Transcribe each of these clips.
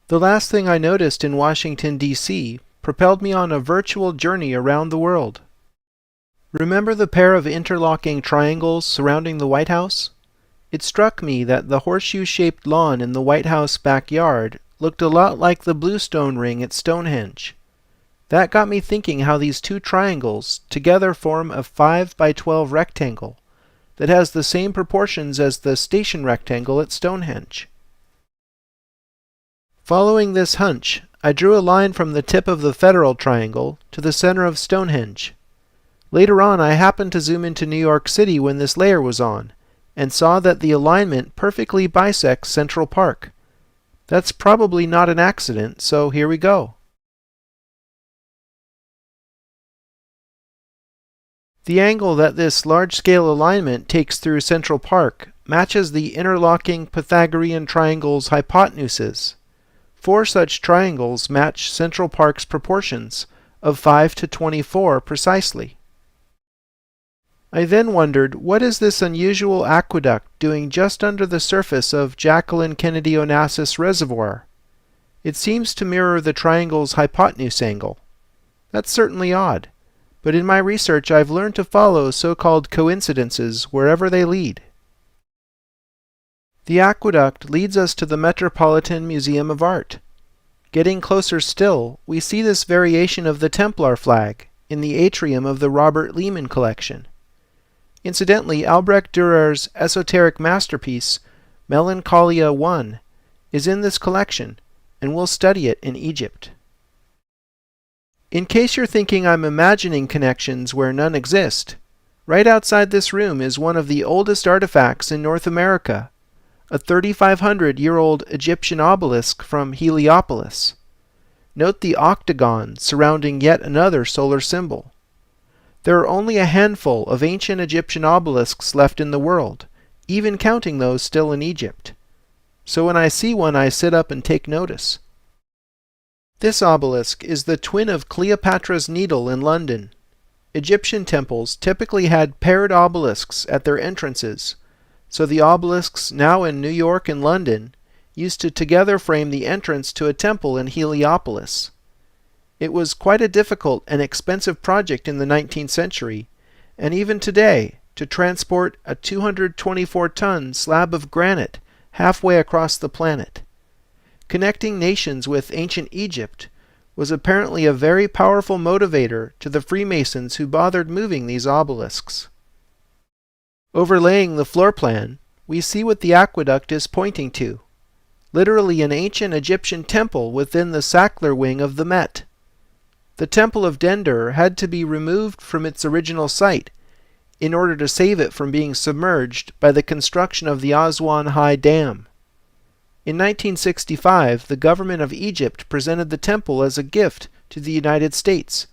The last thing I noticed in Washington, D.C. propelled me on a virtual journey around the world. Remember the pair of interlocking triangles surrounding the White House? It struck me that the horseshoe-shaped lawn in the White House backyard looked a lot like the Bluestone ring at Stonehenge. That got me thinking how these two triangles together form a 5 by 12 rectangle that has the same proportions as the station rectangle at Stonehenge. Following this hunch, I drew a line from the tip of the Federal Triangle to the center of Stonehenge. Later on, I happened to zoom into New York City when this layer was on, and saw that the alignment perfectly bisects Central Park. That's probably not an accident, so here we go. The angle that this large-scale alignment takes through Central Park matches the interlocking Pythagorean triangle's hypotenuses. 4 such triangles match Central Park's proportions of 5 to 24 precisely. I then wondered, what is this unusual aqueduct doing just under the surface of Jacqueline Kennedy Onassis Reservoir? It seems to mirror the triangle's hypotenuse angle. That's certainly odd, but in my research I've learned to follow so-called coincidences wherever they lead. The aqueduct leads us to the Metropolitan Museum of Art. Getting closer still, we see this variation of the Templar flag in the atrium of the Robert Lehman collection. Incidentally, Albrecht Dürer's esoteric masterpiece, Melancholia I, is in this collection, and we'll study it in Egypt. In case you're thinking I'm imagining connections where none exist, right outside this room is one of the oldest artifacts in North America, a 3,500-year-old Egyptian obelisk from Heliopolis. Note the octagon surrounding yet another solar symbol. There are only a handful of ancient Egyptian obelisks left in the world, even counting those still in Egypt. So when I see one, I sit up and take notice. This obelisk is the twin of Cleopatra's Needle in London. Egyptian temples typically had paired obelisks at their entrances, so the obelisks now in New York and London used to together frame the entrance to a temple in Heliopolis. It was quite a difficult and expensive project in the 19th century, and even today, to transport a 224-ton slab of granite halfway across the planet. Connecting nations with ancient Egypt was apparently a very powerful motivator to the Freemasons who bothered moving these obelisks. Overlaying the floor plan, we see what the aqueduct is pointing to. Literally an ancient Egyptian temple within the Sackler wing of the Met. The Temple of Dendur had to be removed from its original site in order to save it from being submerged by the construction of the Aswan High Dam. In 1965, the government of Egypt presented the temple as a gift to the United States,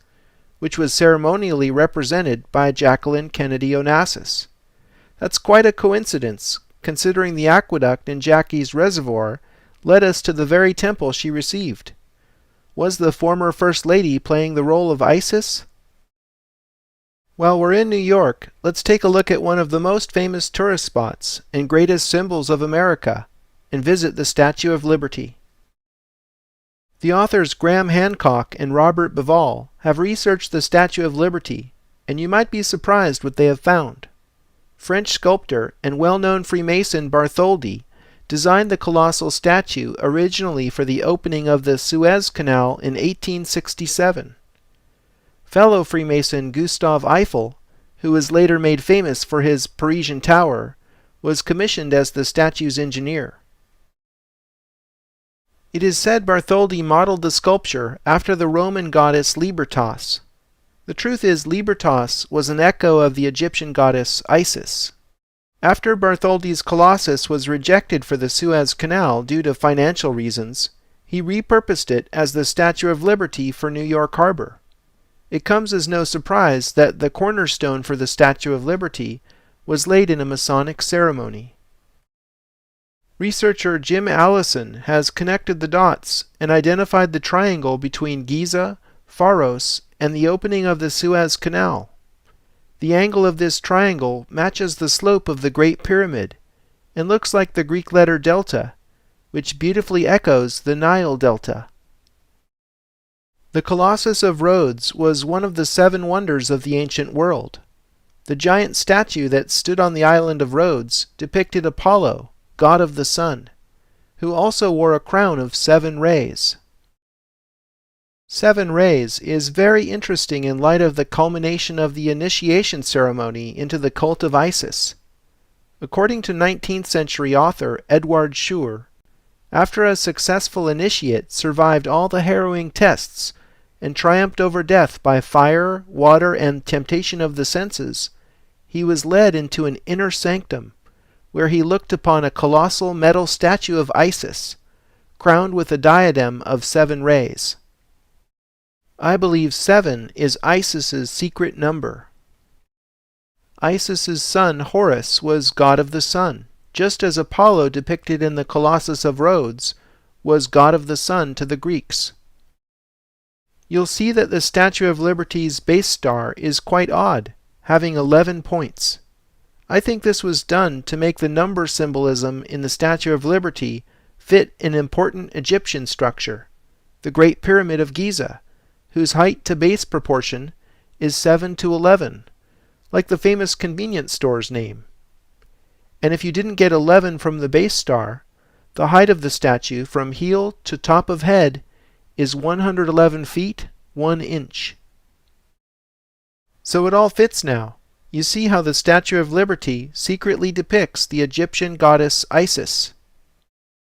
which was ceremonially represented by Jacqueline Kennedy Onassis. That's quite a coincidence, considering the aqueduct in Jackie's reservoir led us to the very temple she received. Was the former First Lady playing the role of Isis? While we're in New York, let's take a look at one of the most famous tourist spots and greatest symbols of America, and visit the Statue of Liberty. The authors Graham Hancock and Robert Bivall have researched the Statue of Liberty, and you might be surprised what they have found. French sculptor and well-known Freemason Bartholdi designed the colossal statue originally for the opening of the Suez Canal in 1867. Fellow Freemason Gustave Eiffel, who was later made famous for his Parisian Tower, was commissioned as the statue's engineer. It is said Bartholdi modeled the sculpture after the Roman goddess Libertas. The truth is, Libertas was an echo of the Egyptian goddess Isis. After Bartholdi's Colossus was rejected for the Suez Canal due to financial reasons, he repurposed it as the Statue of Liberty for New York Harbor. It comes as no surprise that the cornerstone for the Statue of Liberty was laid in a Masonic ceremony. Researcher Jim Allison has connected the dots and identified the triangle between Giza, Pharos, and the opening of the Suez Canal. The angle of this triangle matches the slope of the Great Pyramid and looks like the Greek letter delta, which beautifully echoes the Nile Delta. The Colossus of Rhodes was one of the 7 wonders of the ancient world. The giant statue that stood on the island of Rhodes depicted Apollo, god of the sun, who also wore a crown of 7 rays. 7 rays is very interesting in light of the culmination of the initiation ceremony into the cult of Isis. According to 19th century author Edward Schur, after a successful initiate survived all the harrowing tests and triumphed over death by fire, water, and temptation of the senses, he was led into an inner sanctum, where he looked upon a colossal metal statue of Isis, crowned with a diadem of 7 rays. I believe 7 is Isis's secret number. Isis's son Horus was god of the sun, just as Apollo depicted in the Colossus of Rhodes was god of the sun to the Greeks. You'll see that the Statue of Liberty's base star is quite odd, having 11 points. I think this was done to make the number symbolism in the Statue of Liberty fit an important Egyptian structure, the Great Pyramid of Giza, whose height to base proportion is 7:11, like the famous convenience store's name. And if you didn't get 11 from the base star, the height of the statue from heel to top of head is 111 feet, 1 inch. So it all fits now. You see how the Statue of Liberty secretly depicts the Egyptian goddess Isis.